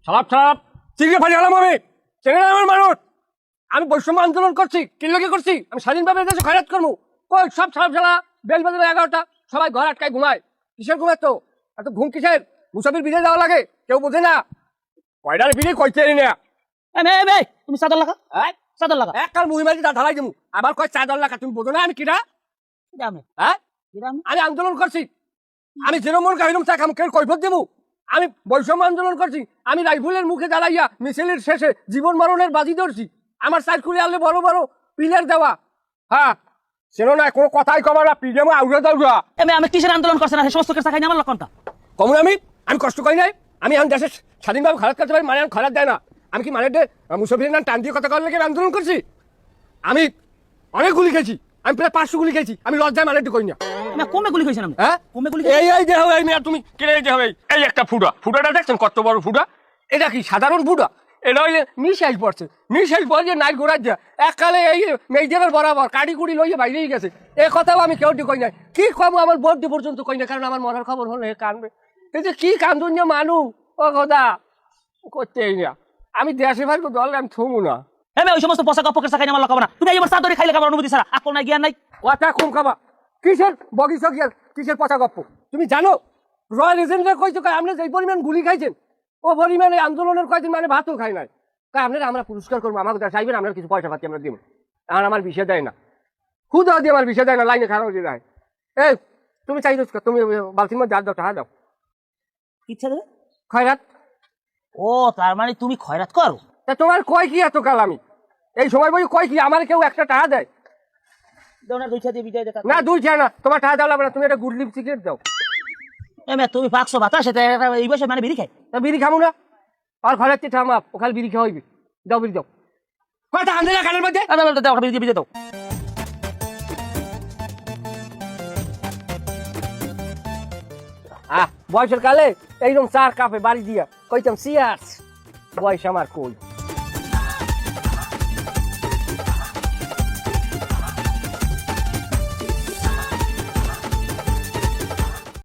সালাপ সালাপ চিড়িয়ে ফাড়ি হলাম আমি চেনে না আমার মানুষ। আমি বৈষম্য আন্দোলন করছি, কি লোকে করছি? আমি স্বাধীনভাবে দেশে খয়রাত করবো। কই সব সালাপ সালা বেল বাজারে 11টা, সবাই ঘর আটকায় ঘুমায়। কিসের ঘুমায় তো? এত ঘুম কিসের? মুসাফির বিদেশ যাওয়া লাগে, কেউ বোঝে না। কয়টার বিড়ি কইতে না। তুমি চাদর লাগা, চাদর লাগা। এক কাল মুহিমাজি তা ঢালাই দেবো, আবার কয় চাদর লাগা। তুমি বোঝো না আমি কিরা? হ্যাঁ, আমি আন্দোলন করছি। আমি যেরকম কাহিনী চাক আমি কেউ কৈফত দেবো। আমি বৈষম্য আন্দোলন করছি। আমি রাইফেলের মুখে দাঁড়াইয়া মিছিলের শেষে জীবন মরণের বাজি ধরছি। আমার সাইড খুলে আনলে বড় বড় পিলার দেওয়া। হ্যাঁ, সেনো না কোনো কথাই কমা না, পিডিএম আউড়ে দাওয়া। আমি কিসের আন্দোলন করছে না, সমস্ত কেসা খাইনি আমার লক্ষণটা কমন। আমি কষ্ট করি নাই। আমি আমি দেশের স্বাধীনভাবে খারাপ করতে পারি, মানে খারাপ দেয় না। আমি কি মানে মুসাফির নাম টান দিয়ে কথা করার লেগে আন্দোলন করছি? আমি অনেক গুলি খেয়েছি, আমি প্রায় 500 গুলি খেয়েছি। আমি লজ্জায় মানে করি না। কমে গুলি খাইছেন? হ্যাঁ, কমে গুলি। এই যে হবে তুমি কেড়ে যে হবে। এই একটা ফুটা, ফুটাটা দেখছেন কত বড় ফুটা? এটা কি সাধারণ ফুটা? এটা হইলে মিসাইল পড়ছে। মিসাইল পড়ে নাই গোড়ার যা এককালে এই মেজরের বরাবর কাটি কুড়ি লইয়ে বাইরেই গেছে। এ কথাও আমি কেউ কই নাই। কি খবর আমার বড্ডি পর্যন্ত কই না, কারণ আমার মরার খবর হলে কানবে। এই যে কি কান্দুন্য মানুষ, ও খোদা করতেই না। আমি দেশে ভাই দল আমি থমু না। ওই সমস্ত পচা গপ্প কেসা খাইনি আমার লক্ষণ না। তুমি এবার চাদরে খাইলে খাবার অনুমতি ছাড়া আকল নাই, জ্ঞান নাই। কথা কম খাবা। কিসের বগিস কিসের পচা গপ্প? তুমি জানো রয়্যাল এজেন্টরা কইছো আপনি যে পরিমাণ গুলি খাইছেন ও পরিমাণে আন্দোলনের কয়দিন মানে ভাতও খাই নাই। আপনারা আমরা পুরস্কার করবো, আমাকে চাইবেন, আমরা কিছু পয়সা পাতি আমরা দিব। আর আমার বিষয় দেয় না, খুদ দিয়ে আমার বিষয় দেয় না, লাইনে খারাপ হয়ে যায়। এই তুমি চাইছো তুমি বালতির মধ্যে দাও, টাকা দাও। ইচ্ছা দেবে খয়রাত। ও তার মানে তুমি খয়রাত করো? তা তোমার কয় কি এত কাল? আমি এই সময় বই কয় কি আমার কেউ একটা টাকা দেয় না? দুইটা দিয়ে বিদায় দেখা না, দুই চায় না। তোমার টাকা দাও না, তুমি একটা গুড লিপ সিগারেট দাও। তুমি পাকছো বাতাসে এই বয়সে মানে বিড়ি খাই? তা বিড়ি খাবো না? আর ঘরের চেয়ে থাম ওখানে বিড়ি খাওয়া হইবি। দাও বিড়ি দাও। কয়টা আনলে না কানের মধ্যে? দাও বিড়ি দাও। বয়সের কালে এইরকম 4 কাপে বাড়ি দিয়া কইতাম সিয়ার্স। বয়স আমার কই।